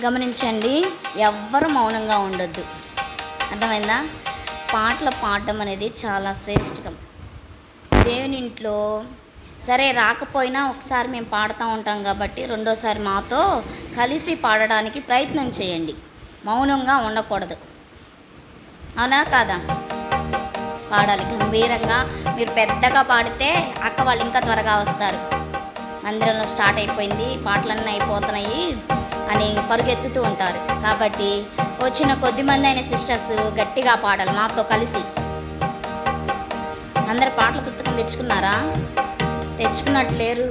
గమనించండి, ఎవ్వరు మౌనంగా ఉండొద్దు. అర్థమైందా? పాటలు పాడడం అనేది చాలా శ్రేష్టకం. దేవుని ఇంట్లో సరే రాకపోయినా ఒకసారి మేము పాడుతూ ఉంటాం కాబట్టి రెండోసారి మాతో కలిసి పాడడానికి ప్రయత్నం చేయండి. మౌనంగా ఉండకూడదు. అవునా కాదా? పాడాలి గంభీరంగా. మీరు పెద్దగా పాడితే అక్క వాళ్ళు ఇంకా త్వరగా వస్తారు. మందిరంలో స్టార్ట్ అయిపోయింది, పాటలన్నీ అయిపోతున్నాయి అని పరుగెత్తుతూ ఉంటారు. కాబట్టి వచ్చిన కొద్దిమంది అయిన సిస్టర్స్ గట్టిగా పాడాలి మాతో కలిసి. అందరు పాటల పుస్తకం తెచ్చుకున్నారా? తెచ్చుకున్నట్టు లేరు.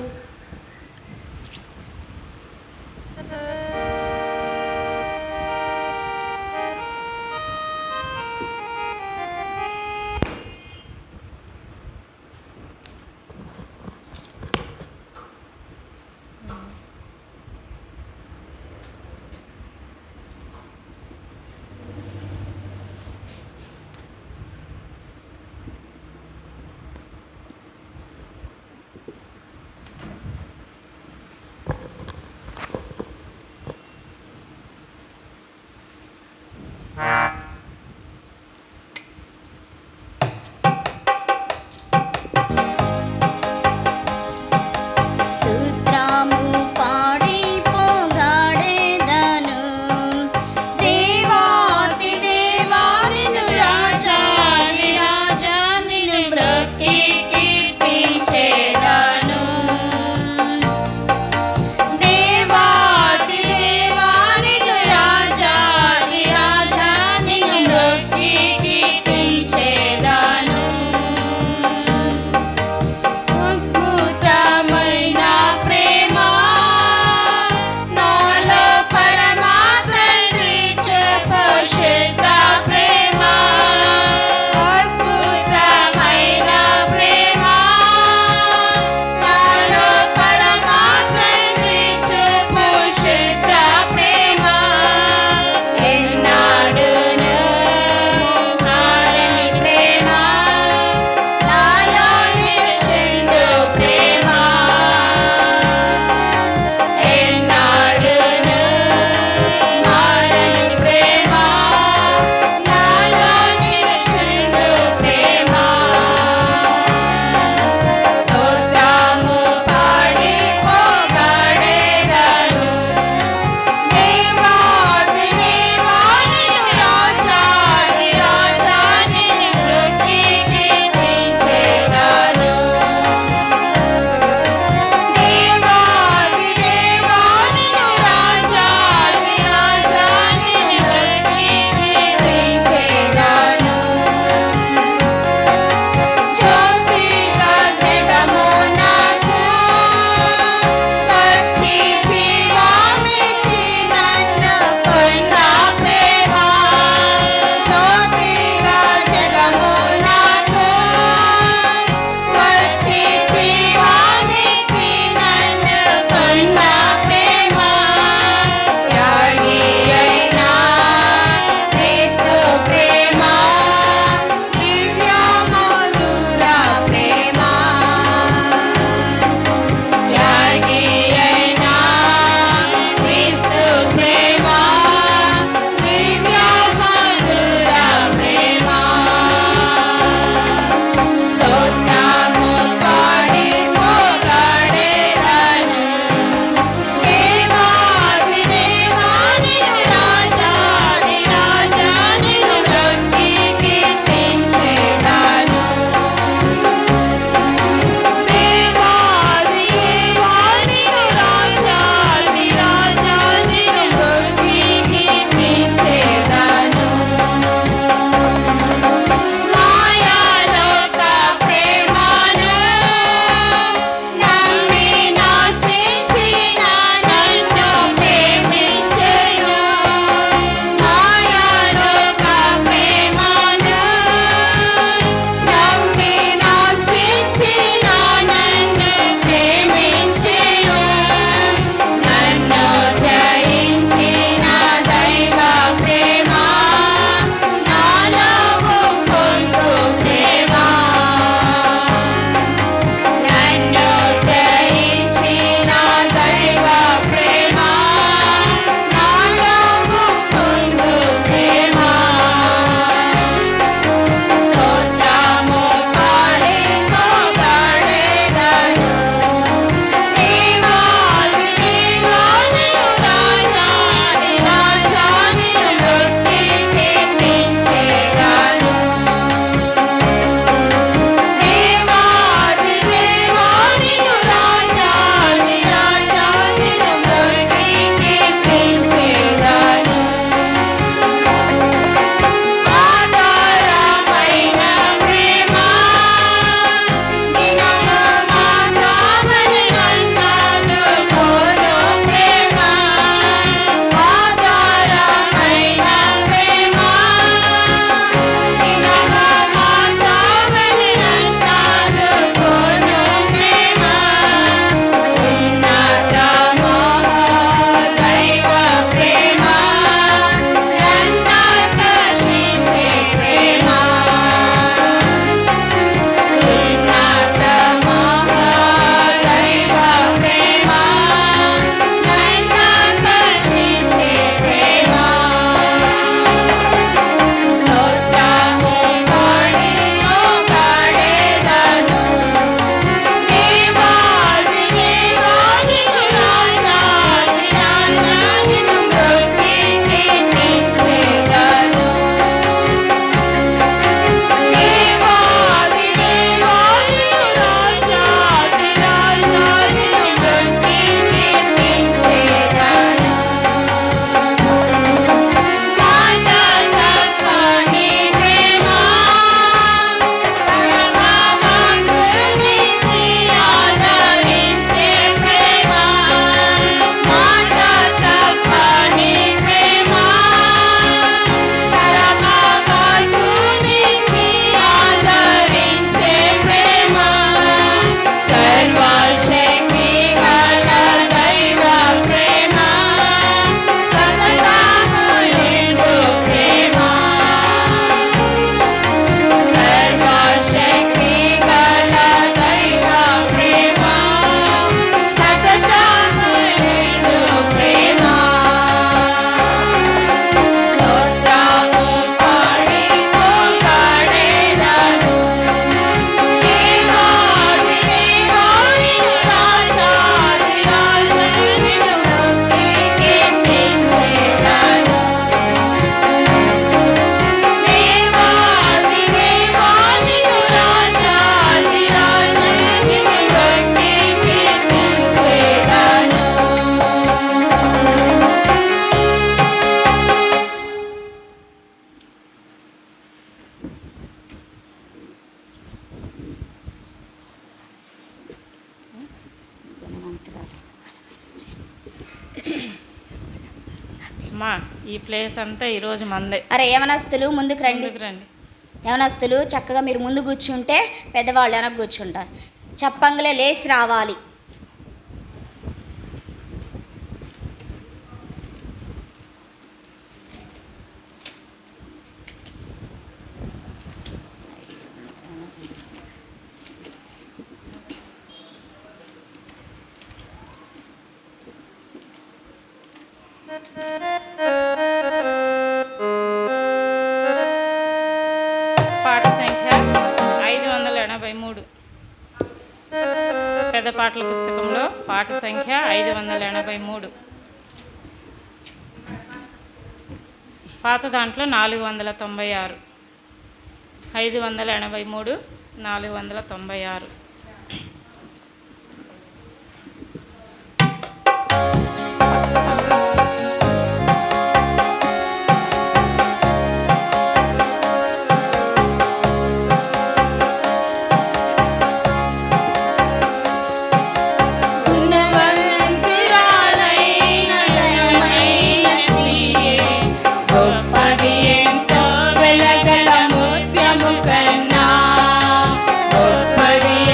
అమ్మా ఈ ప్లేస్ అంతా ఈరోజు మందే. అరే యవనస్తులు ముందుకు రండి. యవనస్తులు చక్కగా మీరు ముందు కూర్చుంటే పెద్దవాళ్ళు వెనక కూర్చుంటారు. చెప్పంగలే లేచి రావాలి. పాట సంఖ్య 583. పెద్ద పాటల పుస్తకంలో పాట సంఖ్య 583. పాత దాంట్లో 496. 583 496. గొప్పది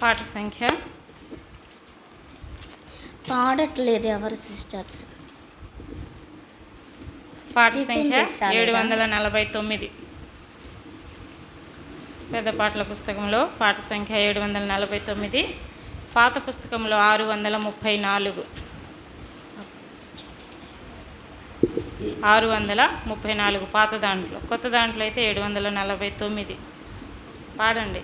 పాట సంఖ్య పాడట్లేదు ఎవరు సిస్టర్స్. పాట టిఫిన్ సంఖ్య చేస్తాలేదా? 749. పెద్ద పాటల పుస్తకంలో పాట సంఖ్య 749, పాత పుస్తకంలో 634. 634 పాత దాంట్లో, కొత్త దాంట్లో అయితే 749. పాడండి.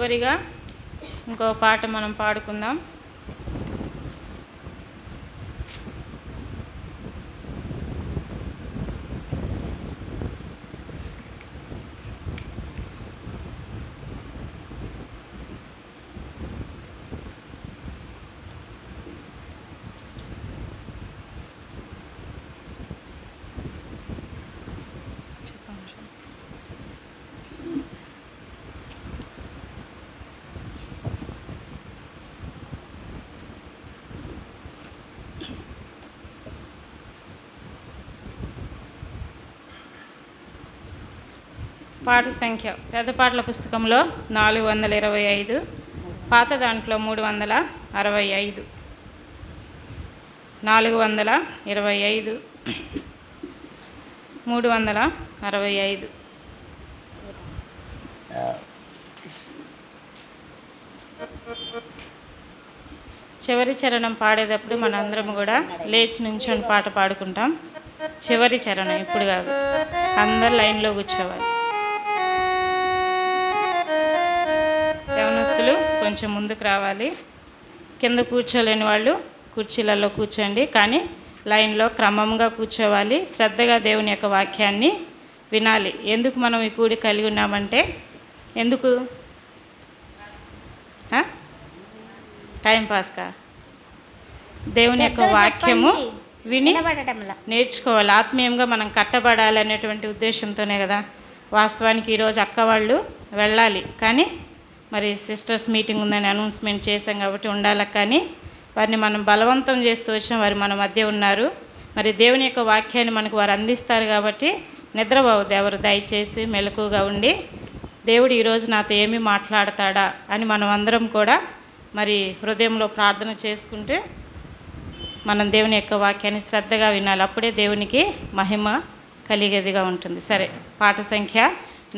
చివరిగా ఇంకో పాట మనం పాడుకుందాం. పాట సంఖ్య పెద్ద పాటల పుస్తకంలో 425, పాత దాంట్లో 365. 425, 365. చివరి చరణం పాడేటప్పుడు మనందరం కూడా లేచి నుంచొని పాట పాడుకుంటాం. చివరి చరణం ఇప్పుడు కాదు, అందరు లైన్లో కూర్చోవాలి. యవనస్తులు కొంచెం ముందుకు రావాలి. కింద కూర్చోలేని వాళ్ళు కుర్చీలలో కూర్చోండి, కానీ లైన్లో క్రమంగా కూర్చోవాలి. శ్రద్ధగా దేవుని యొక్క వాక్యాన్ని వినాలి. ఎందుకు మనం ఈ కూడి కలిగి ఉన్నామంటే, ఎందుకు టైంపాస్కా? దేవుని యొక్క వాక్యము విని నేర్చుకోవాలి. ఆత్మీయంగా మనం కట్టబడాలి అనేటువంటి ఉద్దేశంతోనే కదా. వాస్తవానికి ఈరోజు అక్క వాళ్ళు వెళ్ళాలి, కానీ మరి సిస్టర్స్ మీటింగ్ ఉందని అనౌన్స్మెంట్ చేశాం కాబట్టి ఉండాలి. కానీ వారిని మనం బలవంతం చేస్తూ వచ్చాం. వారు మన మధ్య ఉన్నారు. మరి దేవుని యొక్క వాక్యాన్ని మనకు వారు అందిస్తారు కాబట్టి నిద్రపోవద్దు ఎవరు. దయచేసి మెలకుగా ఉండి దేవుడు ఈరోజు నాతో ఏమి మాట్లాడతాడా అని మనం అందరం కూడా మరి హృదయంలో ప్రార్థన చేసుకుంటే మనం దేవుని యొక్క వాక్యాన్ని శ్రద్ధగా వినాలి. అప్పుడే దేవునికి మహిమ కలిగేదిగా ఉంటుంది. సరే, పాట సంఖ్య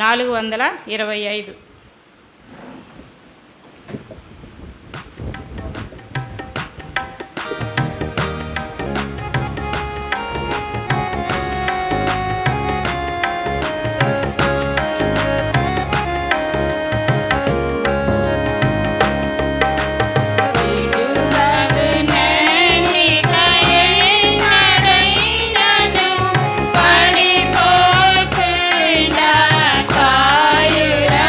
425. పడిపోకుండా కాయురా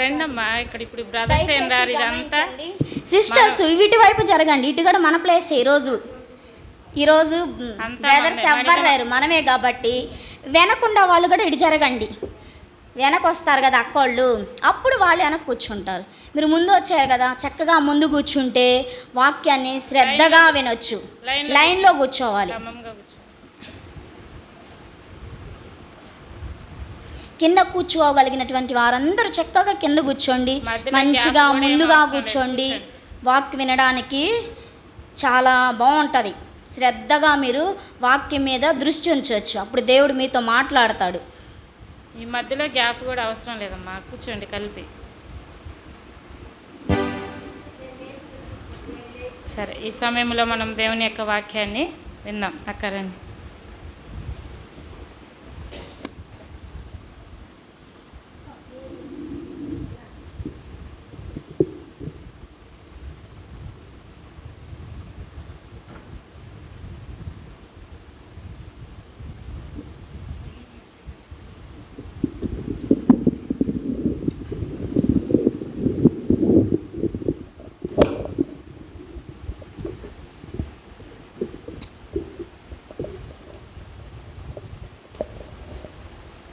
రండి అమ్మా, ఇక్కడ ఇప్పుడు బ్రదర్స్ ఏం రారు, ఇదంతా సిస్టర్స్ వీటి వైపు జరగండి. ఇటు కూడా మన ప్లేస్. ఈరోజు బ్రదర్స్ ఎవ్వరు రారు, మనమే కాబట్టి వెనకుండా వాళ్ళు కూడా ఇటు జరగండి. వెనక వస్తారు కదా అక్కోళ్ళు, అప్పుడు వాళ్ళు వెనక కూర్చుంటారు. మీరు ముందు వచ్చారు కదా, చక్కగా ముందు కూర్చుంటే వాక్యాన్ని శ్రద్ధగా వినొచ్చు. లైన్లో కూర్చోవాలి. కింద కూర్చోగలిగినటువంటి వారందరూ చక్కగా కింద కూర్చోండి, మంచిగా ముందుగా కూర్చోండి. వాక్యం వినడానికి చాలా బాగుంటుంది. శ్రద్ధగా మీరు వాక్యం మీద దృష్టి ఉంచవచ్చు. అప్పుడు దేవుడు మీతో మాట్లాడతాడు. ఈ మధ్యలో గ్యాప్ కూడా అవసరం లేదమ్మా, కూర్చోండి కలిపి. సరే, ఈ సమయంలో మనం దేవుని యొక్క వాక్యాన్ని విందాం. అక్కరండి.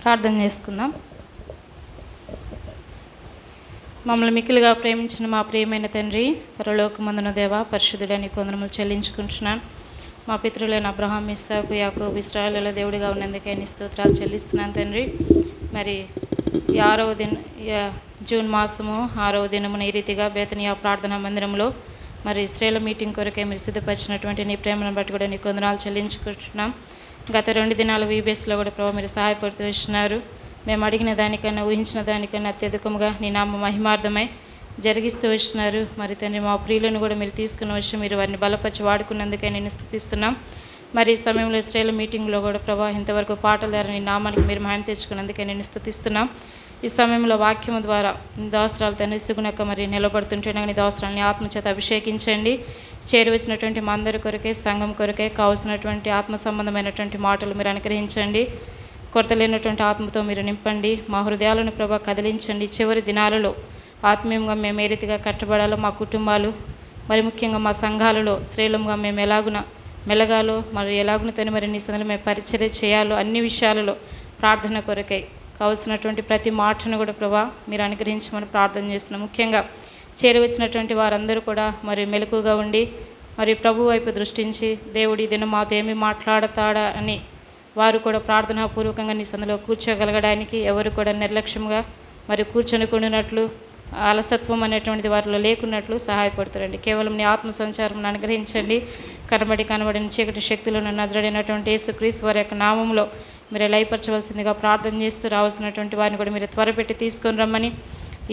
ప్రార్థన చేసుకుందాం. మమ్మల్ని మిక్కిలుగా ప్రేమించిన మా ప్రియమైన తండ్రి, పరలోకమందున దేవా, పరిశుద్ధుడని కొందరములు చెల్లించుకుంటున్నాను. మా పితృలైన అబ్రహాం, ఇస్సాకు, యాకోబు, ఇశ్రాయేలుల దేవుడిగా ఉన్నందుకే నీ స్తోత్రాలు చెల్లిస్తున్నాను తండ్రి. మరి జూన్ మాసము 6వ దినమున ఈ రీతిగా బేతనియా ప్రార్థనా మందిరంలో మరి స్త్రీల మీటింగ్ కొరకే మీరు సిద్ధపరిచినటువంటి నీ ప్రేమను బట్టి కూడా నీ కొందనాలు చెల్లించుకుంటున్నాం. గత 2 దినాలు వీబీఎస్లో కూడా ప్రభావ మీరు సహాయపడుతూ వచ్చినారు. మేము అడిగిన దానికన్నా, ఊహించిన దానికన్నా అత్యధికముగా నీ నామ మహిమార్థమై జరిగిస్తూ వచ్చినారు. మరి తండ్రి, మా ప్రియులను కూడా మీరు తీసుకుని వచ్చి మీరు వారిని బలపరిచి వాడుకున్నందుకే నేను స్తుతిస్తున్నాం. మరి ఈ సమయంలో స్త్రీల మీటింగ్లో కూడా ప్రభావ ఇంతవరకు పాటల ద్వారా నీ నామానికి మీరు మహిమ తెచ్చుకున్నందుకే నేను స్తుతిస్తున్నాం. ఈ సమయంలో వాక్యము ద్వారా నీ దాసరాలు తండ్రి సుగుణక మరి నిలబడుతుంటే నీ దాసరాలని ఆత్మచేత అభిషేకించండి. చేరువచ్చినటువంటి మా అందరి కొరకే, సంఘం కొరకే కావాల్సినటువంటి ఆత్మ సంబంధమైనటువంటి మాటలు మీరు అనుగ్రహించండి. కొరత లేనటువంటి ఆత్మతో మీరు నింపండి. మా హృదయాలను ప్రభా కదిలించండి. చివరి దినాలలో ఆత్మీయంగా మేము ఏ రీతిగా కట్టబడాలో, మా కుటుంబాలు మరి ముఖ్యంగా మా సంఘాలలో స్త్రీలంగా మేము ఎలాగున మెలగాలో, మరి ఎలాగున తను మరి నీ సందులో మేము పరిచర్య చేయాలో, అన్ని విషయాలలో ప్రార్థన కొరకై కావలసినటువంటి ప్రతి మాటను కూడా ప్రభా మీరు అనుగ్రహించమని ప్రార్థన చేస్తున్నాం. ముఖ్యంగా చేరువచ్చినటువంటి వారందరూ కూడా మరి మెలకుగా ఉండి మరి ప్రభు వైపు దృష్టించి దేవుడి దినం మాతో ఏమి మాట్లాడతాడా అని వారు కూడా ప్రార్థనాపూర్వకంగా నీ సందులో కూర్చోగలగడానికి, ఎవరు కూడా నిర్లక్ష్యంగా మరి కూర్చొనికుండినట్లు, అలసత్వం అనేటువంటిది వారిలో లేకున్నట్లు సహాయపడుతారండి. కేవలం నీ ఆత్మ సంచారం అనుగ్రహించండి. కనబడిన చీకటి శక్తులను నజరడినటువంటి యేసుక్రీస్తు వారి యొక్క నామంలో మీరు లయపరచవలసిందిగా ప్రార్థన చేస్తూ రావాల్సినటువంటి వారిని కూడా మీరు త్వరపెట్టి తీసుకొని రమ్మని,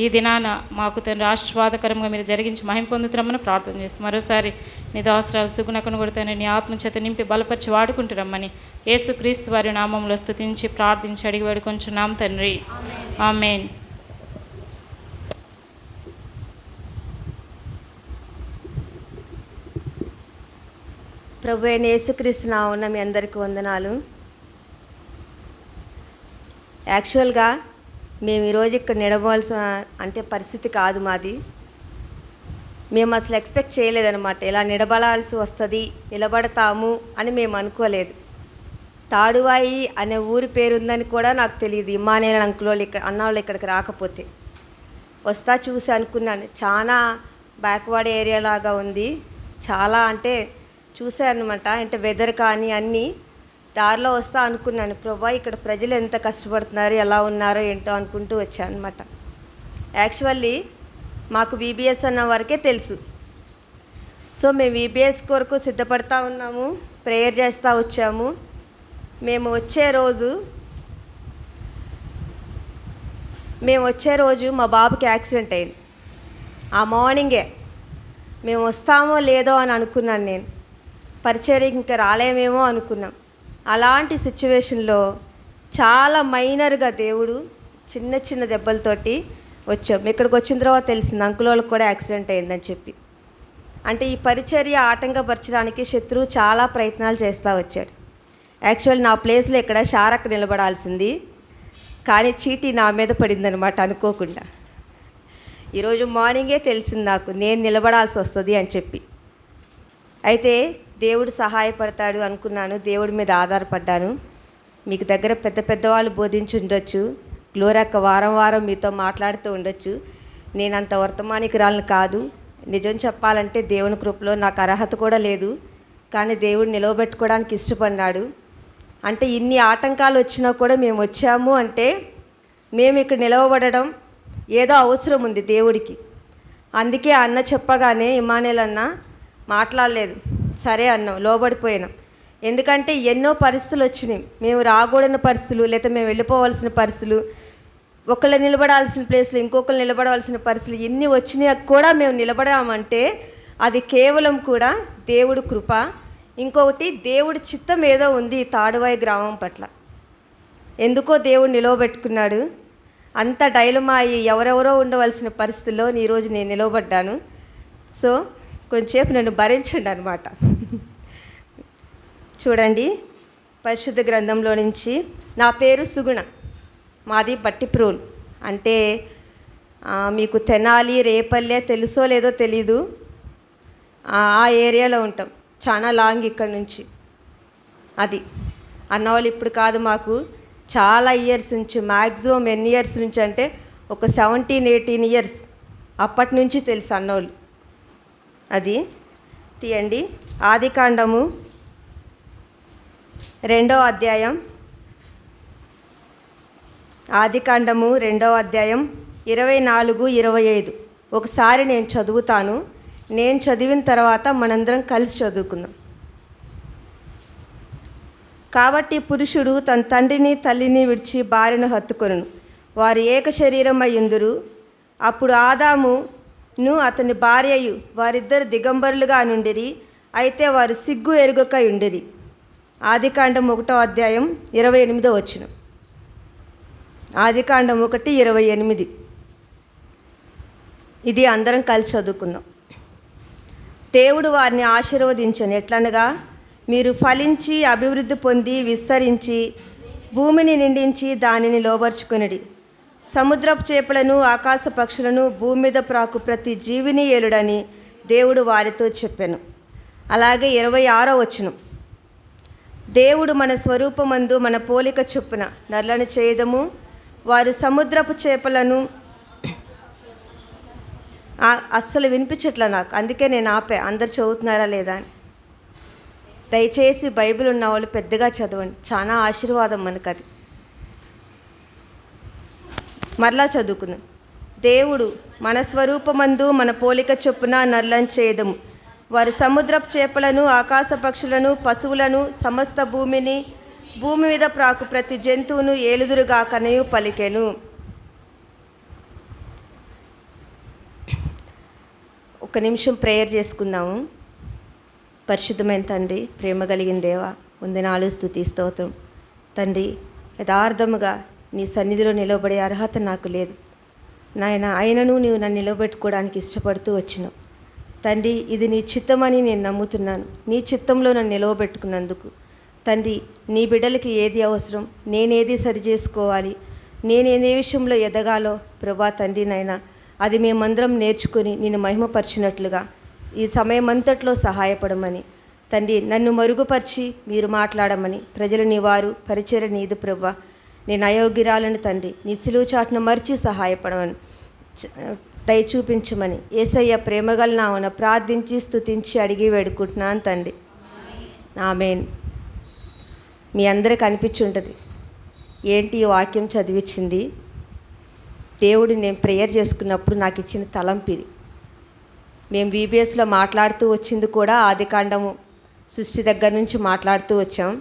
ఈ దినాన మాకు తండ్రి ఆశీర్వాదకరంగా మీరు జరిగించి మహిమ పొందుతురమ్మని ప్రార్థన చేస్తూ మరోసారి నీ దాసరాలు సుగుణకను కూడా తండ్రి నీ ఆత్మచేత నింపి బలపరిచి వాడుకుంటురమ్మని యేసుక్రీస్తు వారి నామంలో స్తుతించి ప్రార్థించి అడిగి వేడుకొంచున్నాం తండ్రి. ఆమేన్. ప్రభు అయిన యేసుక్రీస్తు నామమున మీ అందరికీ వందనాలు. యాక్చువల్గా మేము ఈరోజు ఇక్కడ నిలబడాల్సిన అంటే పరిస్థితి కాదు మాది. మేము అసలు ఎక్స్పెక్ట్ చేయలేదన్నమాట. ఇలా నిలబడాల్సి వస్తుంది, నిలబడతాము అని మేము అనుకోలేదు. తాడువాయి అనే ఊరి పేరుందని కూడా నాకు తెలియదు. ఇమ్మానేల అంకులోళ్ళు ఇక్కడ అన్నవాళ్ళు ఇక్కడికి రాకపోతే వస్తా చూసి అనుకున్నాను. చాలా బ్యాక్వర్డ్ ఏరియా లాగా ఉంది. చాలా అంటే చూసాను అనమాట. అంటే వెదర్ కానీ అన్నీ దారిలో వస్తా అనుకున్నాను. ప్రభా ఇక్కడ ప్రజలు ఎంత కష్టపడుతున్నారు, ఎలా ఉన్నారో ఏంటో అనుకుంటూ వచ్చాను అనమాట. యాక్చువల్లీ మాకు వీబీఎస్ అన్న వరకే తెలుసు. సో మేము వీబీఎస్ కొరకు సిద్ధపడతా ఉన్నాము, ప్రేయర్ చేస్తూ వచ్చాము. మేము వచ్చే రోజు మా బాబుకి యాక్సిడెంట్ అయింది. ఆ మార్నింగే మేము వస్తామో లేదో అని అనుకున్నాను. నేను పరిచర్యకి ఇంకా రాలేమేమో అనుకున్నాం. అలాంటి సిచ్యువేషన్లో చాలా మైనర్గా దేవుడు చిన్న చిన్న దెబ్బలతోటి వచ్చాం. ఇక్కడికి వచ్చిన తర్వాత తెలిసింది అంకుల్ వాళ్ళకి కూడా యాక్సిడెంట్ అయిందని చెప్పి. అంటే ఈ పరిచర్య ఆటంకపరచడానికి శత్రువు చాలా ప్రయత్నాలు చేస్తూ వచ్చాడు. యాక్చువల్ నా ప్లేస్లో ఇక్కడ షారక్ నిలబడాల్సింది, కానీ చీటీ నా మీద పడిందనమాట అనుకోకుండా. ఈరోజు మార్నింగే తెలిసింది నాకు నేను నిలబడాల్సి వస్తుంది అని చెప్పి. అయితే దేవుడు సహాయపడతాడు అనుకున్నాను, దేవుడి మీద ఆధారపడ్డాను. మీకు దగ్గర పెద్ద పెద్దవాళ్ళు బోధించి ఉండొచ్చు, గ్లోరక్క వారం వారం మీతో మాట్లాడుతూ ఉండొచ్చు. నేనంత వర్తమానికురాలను కాదు. నిజం చెప్పాలంటే దేవుని కృపలో నాకు అర్హత కూడా లేదు, కానీ దేవుడు నిలవబెట్టుకోవడానికి ఇష్టపడినాడు. అంటే ఇన్ని ఆటంకాలు వచ్చినా కూడా మేము వచ్చాము అంటే మేము ఇక్కడ నిలవబడడం ఏదో అవసరం ఉంది దేవుడికి. అందుకే అన్న చెప్పగానే ఇమానుయేల్ అన్న మాట్లాడలేదు, సరే అన్నాం, లోబడిపోయినాం. ఎందుకంటే ఎన్నో పరిస్థితులు వచ్చినాయి, మేము రాకూడని పరిస్థితులు, లేదా మేము వెళ్ళిపోవాల్సిన పరిస్థితులు, ఒకళ్ళు నిలబడాల్సిన ప్లేస్లో ఇంకొకరు నిలబడాల్సిన పరిస్థితులు ఎన్ని వచ్చినా కూడా మేము నిలబడామంటే అది కేవలం కూడా దేవుడు కృప. ఇంకొకటి దేవుడి చిత్తం ఏదో ఉంది ఈ తాడువాయి గ్రామం పట్ల. ఎందుకో దేవుడు నిలవబెట్టుకున్నాడు. అంత డైలమా అయ్యి ఎవరెవరో ఉండవలసిన పరిస్థితుల్లో ఈరోజు నేను నిలవబడ్డాను. సో కొంచెంసేపు నన్ను భరించండి అనమాట. చూడండి, పరిశుద్ధ గ్రంథంలో నుంచి, నా పేరు సుగుణ, మాది బట్టిప్రోలు. అంటే మీకు తెనాలి రేపల్లె తెలుసో లేదో తెలీదు, ఆ ఏరియాలో ఉంటాం. చాలా లాంగ్ ఇక్కడ నుంచి. అది అన్నవాళ్ళు ఇప్పుడు కాదు, మాకు చాలా ఇయర్స్ నుంచి, మ్యాక్సిమం ఎన్ని ఇయర్స్ నుంచి అంటే ఒక 17-18 ఇయర్స్ అప్పటి నుంచి తెలుసు అన్నోళ్ళు. అది తీయండి, ఆదికాండము 2వ అధ్యాయం, ఆదికాండము 2వ అధ్యాయం 24-25 ఒకసారి నేను చదువుతాను. నేను చదివిన తర్వాత మనందరం కలిసి చదువుకుందాం. కాబట్టి పురుషుడు తన తండ్రిని తల్లిని విడిచి భార్యను హత్తుకొనును, వారు ఏక శరీరం అయ్యుందురు. అప్పుడు ఆదామును అతని భార్యయు వారిద్దరు దిగంబరులుగా నుండిరి, అయితే వారు సిగ్గు ఎరుగక ఉండిరి. ఆదికాండం 1వ అధ్యాయం 28వ వచనం. ఆదికాండం 1:28. ఇది అందరం కలిసి చదువుకుందాం. దేవుడు వారిని ఆశీర్వదించను, ఎట్లనగా మీరు ఫలించి అభివృద్ధి పొంది విస్తరించి భూమిని నిండించి దానిని లోబర్చుకొనిడి. సముద్రపు చేపలను ఆకాశ పక్షులను భూమి మీద ప్రాకు ప్రతి జీవిని ఏలుడని దేవుడు వారితో చెప్పాను. అలాగే 26వ వచనం. దేవుడు మన స్వరూపమందు మన పోలిక చొప్పున నరులను చేయదము, వారు సముద్రపు చేపలను అస్సలు వినిపించట్లే నాకు, అందుకే నేను ఆపే. అందరు చదువుతున్నారా లేదా అని. దయచేసి బైబిల్ ఉన్న వాళ్ళు పెద్దగా చదవండి, చాలా ఆశీర్వాదం మనకు అది. మరలా చదువుకుందాం. దేవుడు మన స్వరూపమందు మన పోలిక చొప్పున నరులను చేయదము, వారు సముద్రపు చేపలను ఆకాశ పక్షులను పశువులను సమస్త భూమిని భూమి మీద ప్రాకు ప్రతి జంతువును ఏలుదురుగాకనయు పలికెను. ఒక నిమిషం ప్రేయర్ చేసుకుందాము. పరిశుద్ధమైన తండ్రి, ప్రేమ కలిగిన దేవ, వందనాలు, స్తుతి, స్తోత్రం. తండ్రి, యథార్థముగా నీ సన్నిధిలో నిలబడే అర్హత నాకు లేదు నాయన, అయినను నీవు నన్ను నిలబెట్టుకోవడానికి ఇష్టపడుతూ వచ్చినావు తండ్రి. ఇది నీ చిత్తమని నేను నమ్ముతున్నాను. నీ చిత్తంలో నన్ను నిలవబెట్టుకున్నందుకు తండ్రి, నీ బిడ్డలకి ఏది అవసరం, నేనేది సరి చేసుకోవాలి, నేనేదే విషయంలో ఎదగాలో ప్రభా తండ్రి నాయన, అది మేమందరం నేర్చుకొని నేను మహిమపరిచినట్లుగా ఈ సమయం అంతట్లో సహాయపడమని తండ్రి, నన్ను మరుగుపరిచి మీరు మాట్లాడమని, ప్రజలు నీ వారు పరిచర్య నీదు ప్రభా, నేను అయోగ్యురాలను తండ్రి, నీ సిలువ చాటును మరిచి సహాయపడమని దయ చూపించమని యేసయ్య ప్రేమగల నామమున ప్రార్థించి స్తుతించి అడిగి వేడుకుంటున్నాను తండ్రి, ఆమేన్. మీ అందరికి అనిపించి ఉంటుంది ఏంటి ఈ వాక్యం చదివించింది. దేవుడు నేను ప్రేయర్ చేసుకున్నప్పుడు నాకు ఇచ్చిన తలంపు ఇది. మేము VBSలో మాట్లాడుతూ వచ్చింది కూడా ఆదికాండము సృష్టి దగ్గర నుంచి మాట్లాడుతూ వచ్చాం.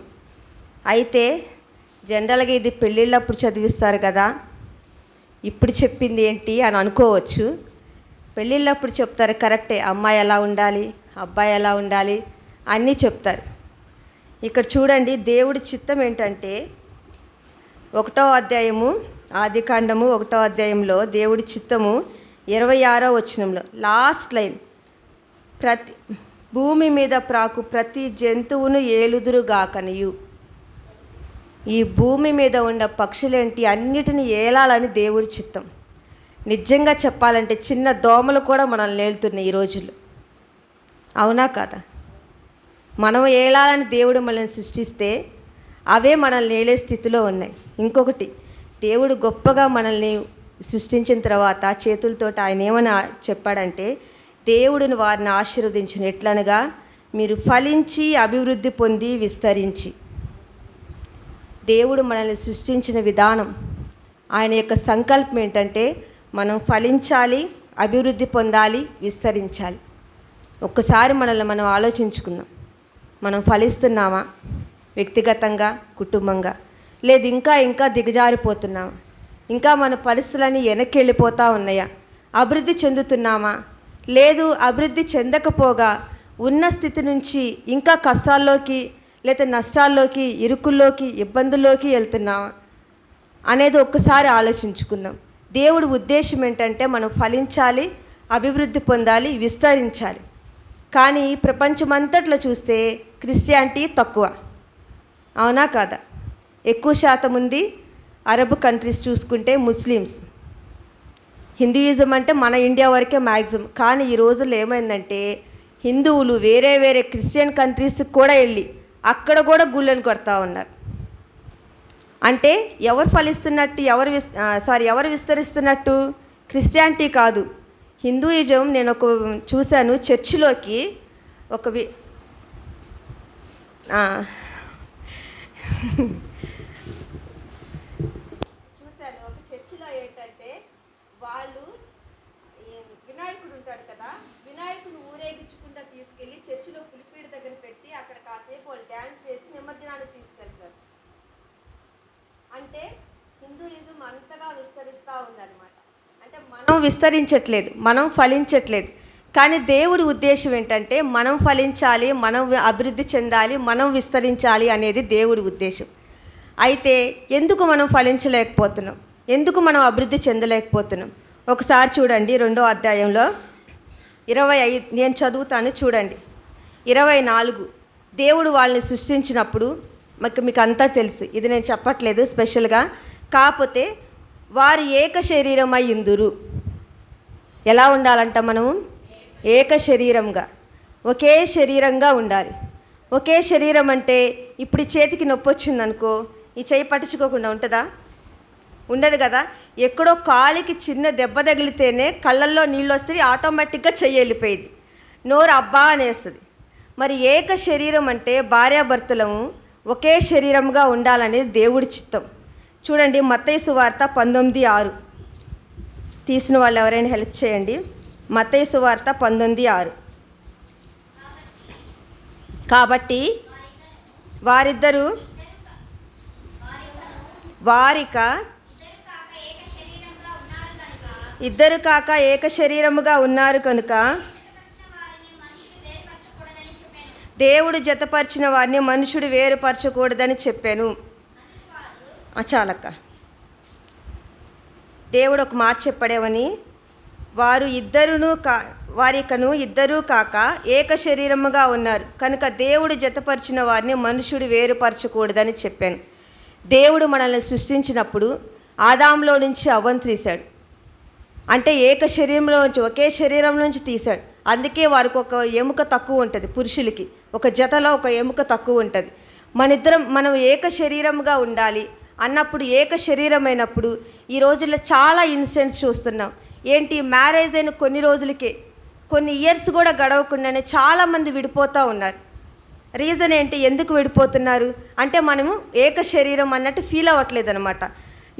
అయితే జనరల్గా ఇది పెళ్ళిళ్ళప్పుడు చదివిస్తారు కదా, ఇప్పుడు చెప్పింది ఏంటి అని అనుకోవచ్చు. పెళ్ళిళ్ళప్పుడు చెప్తారు, కరెక్టే, అమ్మాయి ఎలా ఉండాలి, అబ్బాయి ఎలా ఉండాలి అన్నీ చెప్తారు. ఇక్కడ చూడండి, దేవుడి చిత్తం ఏంటంటే 1వ అధ్యాయము ఆదికాండము 1వ అధ్యాయంలో దేవుడి చిత్తము 26వ వచనంలో లాస్ట్ లైన్, ప్రతి భూమి మీద ప్రాకు ప్రతి జంతువును ఏలుదురుగాకనియు. ఈ భూమి మీద ఉన్న పక్షులేంటి అన్నిటిని ఏలాలని దేవుడి చిత్తం. నిజంగా చెప్పాలంటే చిన్న దోమలు కూడా మనల్ని ఏలుతున్నాయి ఈ రోజుల్లో. అవునా కాదా? మనం ఏలాలని దేవుడు మనల్ని సృష్టిస్తే అవే మనల్ని ఏలే స్థితిలో ఉన్నాయి. ఇంకొకటి, దేవుడు గొప్పగా మనల్ని సృష్టించిన తర్వాత చేతులతో ఆయన ఏమని చెప్పాడంటే, దేవుడిని వారిని ఆశీర్వదించిన ఎట్లనగా మీరు ఫలించి అభివృద్ధి పొంది విస్తరించి. దేవుడు మనల్ని సృష్టించిన విధానం, ఆయన యొక్క సంకల్పం ఏంటంటే మనం ఫలించాలి, అభివృద్ధి పొందాలి, విస్తరించాలి. ఒక్కసారి మనల్ని మనం ఆలోచించుకుందాం. మనం ఫలిస్తున్నామా వ్యక్తిగతంగా, కుటుంబంగా? లేదు ఇంకా ఇంకా దిగజారిపోతున్నామా? ఇంకా మన పరిస్థితులన్నీ వెనక్కి వెళ్ళిపోతూ ఉన్నాయా? అభివృద్ధి చెందుతున్నామా? లేదు అభివృద్ధి చెందకపోగా ఉన్న స్థితి నుంచి ఇంకా కష్టాల్లోకి లేదా నష్టాల్లోకి, ఇరుకుల్లోకి, ఇబ్బందుల్లోకి వెళ్తున్నామా అనేది ఒక్కసారి ఆలోచించుకుందాం. దేవుడి ఉద్దేశం ఏంటంటే మనం ఫలించాలి, అభివృద్ధి పొందాలి, విస్తరించాలి. కానీ ప్రపంచమంతట్లో చూస్తే క్రిస్టియానిటీ తక్కువ. అవునా కాదా? ఎక్కువ శాతం ఉంది అరబ్ కంట్రీస్ చూసుకుంటే ముస్లిమ్స్. హిందూయిజం అంటే మన ఇండియా వరకే మ్యాక్సిమం. కానీ ఈ రోజుల్లో ఏమైందంటే హిందువులు వేరే వేరే క్రిస్టియన్ కంట్రీస్కి కూడా వెళ్ళి అక్కడ కూడా గుళ్ళని కొడతా ఉన్నారు. అంటే ఎవరు ఫలిస్తున్నట్టు, ఎవరు విస్తరిస్తున్నట్టు? క్రిస్టియానిటీ కాదు, హిందూయిజం. నేను చూశాను చర్చిలోకి చూశాను ఒక చర్చిలో ఏంటంటే వాళ్ళు వినాయకుడు ఉంటాడు కదా, వినాయకుడు ఊరేగించుకుంటా తీసుకెళ్ళి చర్చిలో పులిపీడి దగ్గర పెట్టి అక్కడ కాసేపు వాళ్ళు డ్యాన్స్ చేసి నిమజ్జనానికి తీసుకెళ్తారు. అంటే హిందూయిజం అంతగా విస్తరిస్తూ ఉందన్నమాట. అంటే మనం విస్తరించట్లేదు, మనం ఫలించట్లేదు. కానీ దేవుడి ఉద్దేశం ఏంటంటే మనం ఫలించాలి, మనం అభివృద్ధి చెందాలి, మనం విస్తరించాలి అనేది దేవుడి ఉద్దేశం. అయితే ఎందుకు మనం ఫలించలేకపోతున్నాం? ఎందుకు మనం అభివృద్ధి చెందలేకపోతున్నాం? ఒకసారి చూడండి 2వ అధ్యాయంలో 25 నేను చదువుతాను చూడండి. 24 దేవుడు వాళ్ళని సృష్టించినప్పుడు మీకు అంతా తెలుసు, ఇది నేను చెప్పట్లేదు స్పెషల్గా. కాకపోతే వారు ఏక శరీరమై ఇందురు. ఎలా ఉండాలంట? మనము ఏక శరీరంగా, ఒకే శరీరంగా ఉండాలి. ఒకే శరీరం అంటే ఇప్పుడు ఈ చేతికి నొప్పి వచ్చిందనుకో, ఈ చేయి పట్టించుకోకుండా ఉంటుందా? ఉండదు కదా. ఎక్కడో కాలికి చిన్న దెబ్బ తగిలితేనే కళ్ళల్లో నీళ్ళు వస్తే ఆటోమేటిక్గా చెయ్యి వెళ్ళిపోయింది, నోరు అబ్బా అనేస్తుంది. మరి ఏక శరీరం అంటే భార్యాభర్తలము ఒకే శరీరంగా ఉండాలనేది దేవుడి చిత్తం. చూడండి మత్తయి సువార్త 19:6 తీసిన వాళ్ళు ఎవరైనా హెల్ప్ చేయండి. మత్తయి సువార్త 19:6. కాబట్టి వారిద్దరూ ఇద్దరు కాక ఏక శరీరముగా ఉన్నారు కనుక దేవుడు జతపరిచిన వారిని మనుషుడు వేరుపరచకూడదని చెప్పాను. చాలక్క, దేవుడు ఒక మాట చెప్పడేమని, వారికను ఇద్దరూ కాక ఏక శరీరముగా ఉన్నారు కనుక దేవుడు జతపరిచిన వారిని మనుషుడు వేరుపరచకూడదని చెప్పాను. దేవుడు మనల్ని సృష్టించినప్పుడు ఆదాంలో నుంచి అవ్వను తీశాడు. అంటే ఏక శరీరంలో నుంచి, ఒకే శరీరం నుంచి తీశాడు. అందుకే వారికి ఒక ఎముక తక్కువ ఉంటుంది, పురుషులకి ఒక జతలో ఒక ఎముక తక్కువ ఉంటుంది. మనం ఏక శరీరంగా ఉండాలి అన్నప్పుడు, ఏక శరీరమైనప్పుడు ఈ రోజుల్లో చాలా ఇన్సిడెంట్స్ చూస్తున్నాం. ఏంటి, మ్యారేజ్ అయిన కొన్ని రోజులకే, కొన్ని ఇయర్స్ కూడా గడవకుండానే చాలామంది విడిపోతూ ఉన్నారు. రీజన్ ఏంటి? ఎందుకు విడిపోతున్నారు అంటే మనము ఏక శరీరం అన్నట్టు ఫీల్ అవ్వట్లేదు అనమాట.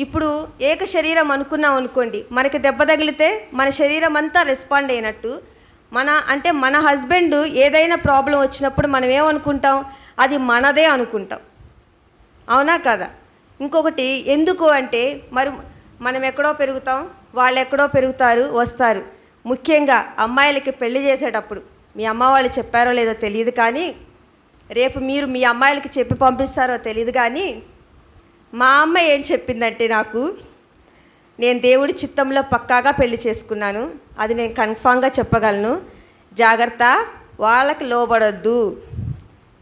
ఇప్పుడు ఏక శరీరం అనుకున్నాం అనుకోండి, మనకి దెబ్బ తగిలితే మన శరీరం అంతా రెస్పాండ్ అయినట్టు, మన హస్బెండ్ ఏదైనా ప్రాబ్లం వచ్చినప్పుడు మనం ఏమనుకుంటాం? అది మనదే అనుకుంటాం. అవునా కదా? ఇంకొకటి ఎందుకు అంటే, మరి మనం ఎక్కడో పెరుగుతాం, వాళ్ళు ఎక్కడో పెరుగుతారు, వస్తారు. ముఖ్యంగా అమ్మాయిలకి పెళ్లి చేసేటప్పుడు, మీ అమ్మ వాళ్ళు చెప్పారో లేదో తెలియదు కానీ, రేపు మీరు మీ అమ్మాయిలకి చెప్పి పంపిస్తారో తెలియదు కానీ, మా అమ్మ ఏం చెప్పిందంటే నాకు, నేను దేవుడి చిత్తంలో పక్కాగా పెళ్లి చేసుకున్నాను, అది నేను కన్ఫామ్గా చెప్పగలను. జాగ్రత్త, వాళ్ళకి లోబడొద్దు,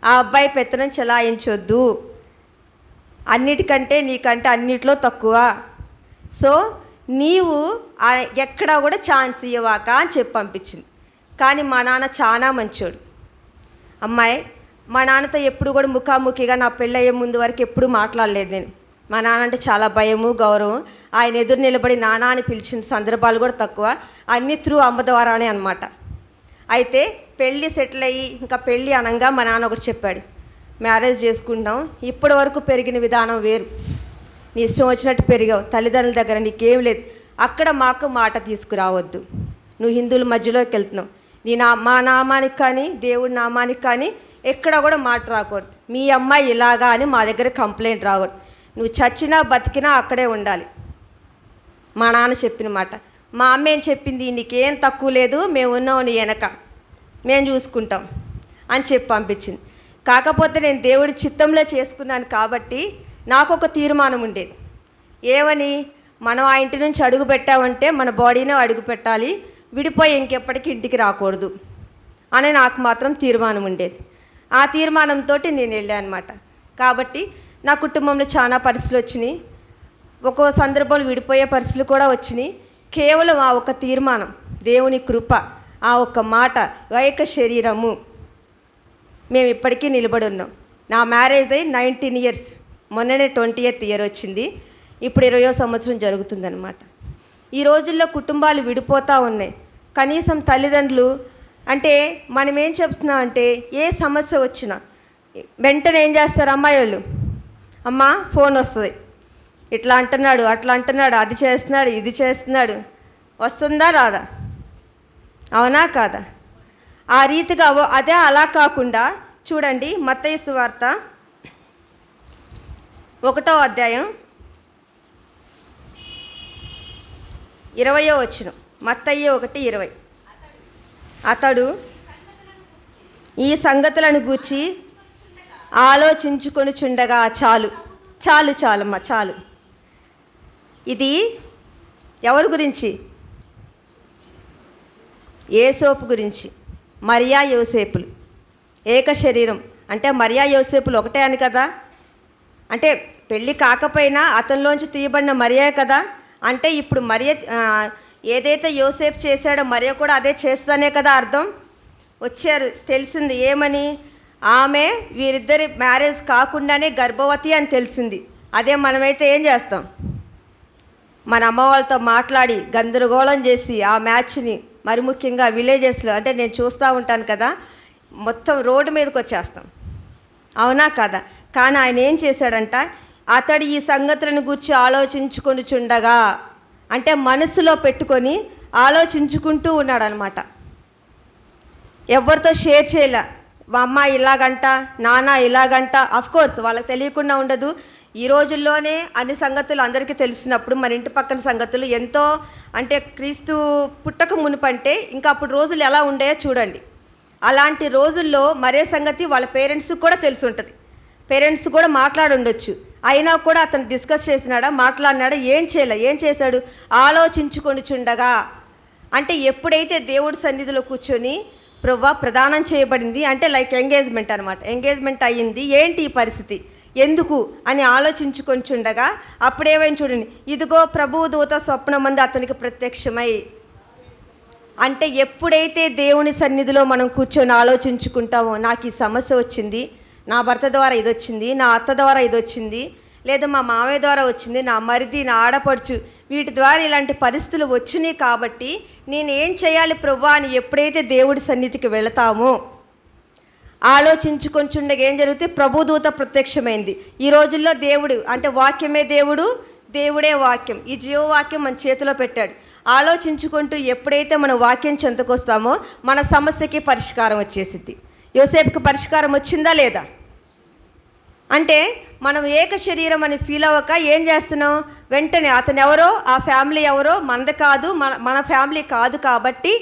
ఆ అబ్బాయి పెత్తనం చెలాయించొద్దు, అన్నిటికంటే నీకంటే అన్నిట్లో తక్కువ. సో నీవు ఎక్కడా కూడా ఛాన్స్ ఇవ్వవాక అని చెప్పి పంపించింది. కానీ మా నాన్న చాలా మంచోడు. అమ్మాయి, మా నాన్నతో ఎప్పుడు కూడా ముఖాముఖిగా నా పెళ్ళయ్యే ముందు వరకు ఎప్పుడూ మాట్లాడలేదు నేను. మా నాన్న అంటే చాలా భయము, గౌరవం. ఆయన ఎదురు నిలబడి నాన్న అని పిలిచిన సందర్భాలు కూడా తక్కువ. అన్నీ త్రూ అమ్మ ద్వారానే అనమాట. అయితే పెళ్ళి సెటిల్ అయ్యి ఇంకా పెళ్ళి అనగా మా నాన్న ఒకటి చెప్పాడు, మ్యారేజ్ చేసుకుంటాం, ఇప్పటి వరకు పెరిగిన విధానం వేరు, నీ ఇష్టం వచ్చినట్టు పెరిగావు, తల్లిదండ్రుల దగ్గర నీకేం లేదు, అక్కడ మాకు మాట తీసుకురావద్దు, నువ్వు హిందువుల మధ్యలోకి వెళ్తున్నావు, మా నామానికి కానీ దేవుడి నామానికి కానీ ఎక్కడ కూడా మాట రాకూడదు, మీ అమ్మాయి ఇలాగా అని మా దగ్గర కంప్లైంట్ రాకూడదు, నువ్వు చచ్చినా బతికినా అక్కడే ఉండాలి. మా నాన్న చెప్పిన మాట. మా అమ్మ ఏం చెప్పింది, నీకేం తక్కువ లేదు, మేము ఉన్నాం నీ వెనక, మేము చూసుకుంటాం అని చెప్పి పంపించింది. కాకపోతే నేను దేవుడి చిత్తంలో చేసుకున్నాను కాబట్టి నాకు ఒక తీర్మానం ఉండేది. ఏమని, మనం ఆ ఇంటి నుంచి అడుగు పెట్టామంటే మన బాడీనే అడుగు పెట్టాలి, విడిపోయి ఇంకెప్పటికీ ఇంటికి రాకూడదు అని నాకు మాత్రం తీర్మానం ఉండేది. ఆ తీర్మానంతో నేను వెళ్ళాను అనమాట. కాబట్టి నా కుటుంబంలో చాలా పరిస్థితులు వచ్చినాయి, ఒక్కో సందర్భంలో విడిపోయే పరిస్థితులు కూడా వచ్చినాయి. కేవలం ఆ ఒక్క తీర్మానం, దేవుని కృప, ఆ ఒక్క మాట, ఏక శరీరము, మేము ఇప్పటికీ నిలబడి ఉన్నాం. నా మ్యారేజ్ అయ్యి 19 years, మొన్ననే 20th year వచ్చింది, ఇప్పుడు 20వ సంవత్సరం జరుగుతుందన్నమాట. ఈ రోజుల్లో కుటుంబాలు విడిపోతూ ఉన్నాయి. కనీసం తల్లిదండ్రులు అంటే మనం ఏం చెప్తున్నాం అంటే, ఏ సమస్య వచ్చినా వెంటనే ఏం చేస్తారు అమ్మాయి వాళ్ళు, అమ్మ ఫోన్ వస్తుంది, ఇట్లా అంటున్నాడు, అట్లా అంటున్నాడు, అది చేస్తున్నాడు, ఇది చేస్తున్నాడు, వస్తుందా రాదా, అవునా కాదా? ఆ రీతిగా అదే అలా కాకుండా చూడండి, మత్తయి సువార్త 1వ అధ్యాయం 20వ వచనం. మత్తయి 1:20. అతడు ఈ సంగతులను గూర్చి ఆలోచించుకొనుచుండగా, చాలు చాలు చాలమ్మ చాలు. ఇది ఎవరి గురించి? యేసోపు గురించి. మరియా యోసేపులు ఏక శరీరం అంటే మరియా యోసేపులు ఒకటే అని కదా. అంటే పెళ్ళి కాకపోయినా అతనిలోంచి తీయబడిన మరియా కదా. అంటే ఇప్పుడు మరియ ఏదైతే యోసేపు చేశాడో మరియ కూడా అదే చేస్తానే కదా అర్థం. వచ్చారు, తెలిసింది ఏమని, ఆమె వీరిద్దరి మ్యారేజ్ కాకుండానే గర్భవతి అని తెలిసింది. అదే మనమైతే ఏం చేస్తాం, మన అమ్మ వాళ్ళతో మాట్లాడి గందరగోళం చేసి ఆ మ్యాచ్ని, మరి ముఖ్యంగా విలేజెస్లో అంటే నేను చూస్తూ ఉంటాను కదా, మొత్తం రోడ్డు మీదకి వచ్చేస్తాం, అవునా కదా. కానీ ఆయన ఏం చేశాడంట, అతడు ఈ సంగతులను గురించి ఆలోచించుకొనుచుండగా, అంటే మనసులో పెట్టుకొని ఆలోచించుకుంటూ ఉన్నాడనమాట. ఎవరితో షేర్ చేయలే, మా అమ్మ ఇలాగంట, నాన్న ఇలాగంట. అఫ్కోర్స్ వాళ్ళకి తెలియకుండా ఉండదు. ఈ రోజుల్లోనే అన్ని సంగతులు అందరికీ తెలిసినప్పుడు మన ఇంటి పక్కన సంగతులు ఎంతో, అంటే క్రీస్తు పుట్టక మునుపంటే ఇంకా అప్పుడు రోజులు ఎలా ఉండేయో చూడండి. అలాంటి రోజుల్లో మరే సంగతి వాళ్ళ పేరెంట్స్కి కూడా తెలిసి ఉంటుంది, పేరెంట్స్ కూడా మాట్లాడుండొచ్చు. అయినా కూడా అతను డిస్కస్ చేసినాడా, మాట్లాడినాడా, ఏం చేశాడు, ఆలోచించుకొనుచుండగా. అంటే ఎప్పుడైతే దేవుడి సన్నిధిలో కూర్చొని ప్రభువా ప్రదానం చేయబడింది అంటే లైక్ ఎంగేజ్మెంట్ అనమాట, ఎంగేజ్మెంట్ అయ్యింది, ఏంటి ఈ పరిస్థితి, ఎందుకు అని ఆలోచించుకొనిచుండగా అప్పుడేమైనా చూడండి, ఇదిగో ప్రభువు దూత స్వప్నమందు అతనికి ప్రత్యక్షమై. అంటే ఎప్పుడైతే దేవుని సన్నిధిలో మనం కూర్చొని ఆలోచించుకుంటామో, నాకు ఈ సమస్య వచ్చింది, నా భర్త ద్వారా ఇది వచ్చింది, నా అత్త ద్వారా ఇది వచ్చింది, లేదా మా మామయ్య ద్వారా వచ్చింది, నా మరిది, నా ఆడపడుచు, వీటి ద్వారా ఇలాంటి పరిస్థితులు వచ్చినాయి కాబట్టి నేను ఏం చేయాలి ప్రభువా అని ఎప్పుడైతే దేవుడి సన్నిధికి వెళతామో ఆలోచించుకొంచుండగా ఏం జరుగుతుంది, ప్రభుదూత ప్రత్యక్షమైంది. ఈ రోజుల్లో దేవుడు అంటే వాక్యమే దేవుడు, దేవుడే వాక్యం, ఈ జీవవాక్యం మన చేతిలో పెట్టాడు. ఆలోచించుకుంటూ ఎప్పుడైతే మన వాక్యం చెంతకొస్తామో మన సమస్యకి పరిష్కారం వచ్చేసిద్ది. యోసేపుకి పరిష్కారం వచ్చిందా లేదా? అంటే మనం ఏక శరీరం అని ఫీల్ అవ్వక ఏం చేస్తున్నాం, వెంటనే అతను ఎవరో, ఆ ఫ్యామిలీ ఎవరో, మనది కాదు, మన ఫ్యామిలీ కాదు కాబట్టి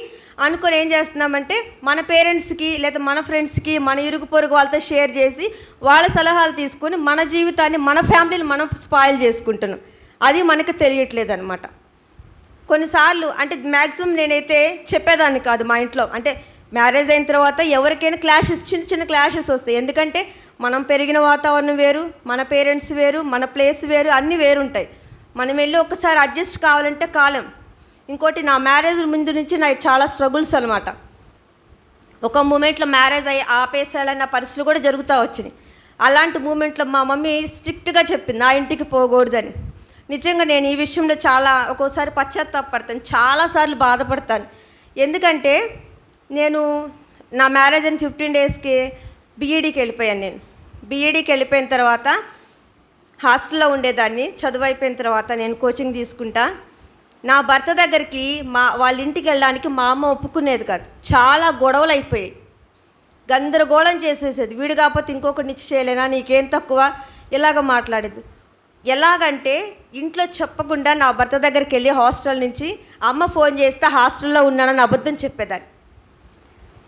అనుకొని ఏం చేస్తున్నామంటే మన పేరెంట్స్కి లేదా మన ఫ్రెండ్స్కి, మన ఇరుగు పొరుగు వాళ్ళతో షేర్ చేసి వాళ్ళ సలహాలు తీసుకొని మన జీవితాన్ని, మన ఫ్యామిలీని మనం స్పాయిల్ చేసుకుంటున్నాం. అది మనకు తెలియట్లేదు అనమాట. కొన్నిసార్లు అంటే మ్యాక్సిమం నేనైతే చెప్పేదాన్ని కాదు మా ఇంట్లో. అంటే మ్యారేజ్ అయిన తర్వాత ఎవరికైనా క్లాషెస్, చిన్న చిన్న క్లాషెస్ వస్తాయి. ఎందుకంటే మనం పెరిగిన వాతావరణం వేరు, మన పేరెంట్స్ వేరు, మన ప్లేస్ వేరు, అన్నీ వేరుంటాయి. మనం వెళ్ళి ఒక్కసారి అడ్జస్ట్ కావాలంటే కాలం. ఇంకోటి, నా మ్యారేజ్ ముందు నుంచి నాకు చాలా స్ట్రగుల్స్ అనమాట. ఒక మూమెంట్లో మ్యారేజ్ అయ్యి ఆపేసాడన్న పరిస్థితులు కూడా జరుగుతూ వచ్చినాయి. అలాంటి మూమెంట్లో మా మమ్మీ స్ట్రిక్ట్గా చెప్పింది నా ఇంటికి పోకూడదని. నిజంగా నేను ఈ విషయంలో చాలా ఒక్కోసారి పశ్చాత్తాపడతాను, చాలాసార్లు బాధపడతాను. ఎందుకంటే నేను నా మ్యారేజ్ అయిన 15 డేస్కి బీఈడీకి వెళ్ళిపోయాను. నేను బీఈడీకి వెళ్ళిపోయిన తర్వాత హాస్టల్లో ఉండేదాన్ని. చదువు అయిపోయిన తర్వాత నేను కోచింగ్ తీసుకుంటా. నా భర్త దగ్గరికి వాళ్ళ ఇంటికి వెళ్ళడానికి మా అమ్మ ఒప్పుకునేది కాదు. చాలా గొడవలు అయిపోయాయి, గందరగోళం చేసేసేది. వీడు కాకపోతే ఇంకొకటి ఇచ్చి చేయలేనా, నీకేం తక్కువ, ఇలాగ మాట్లాడేది. ఎలాగంటే ఇంట్లో చెప్పకుండా నా భర్త దగ్గరికి వెళ్ళి హాస్టల్ నుంచి అమ్మ ఫోన్ చేస్తే హాస్టల్లో ఉన్నానని అబద్ధం చెప్పేదాన్ని.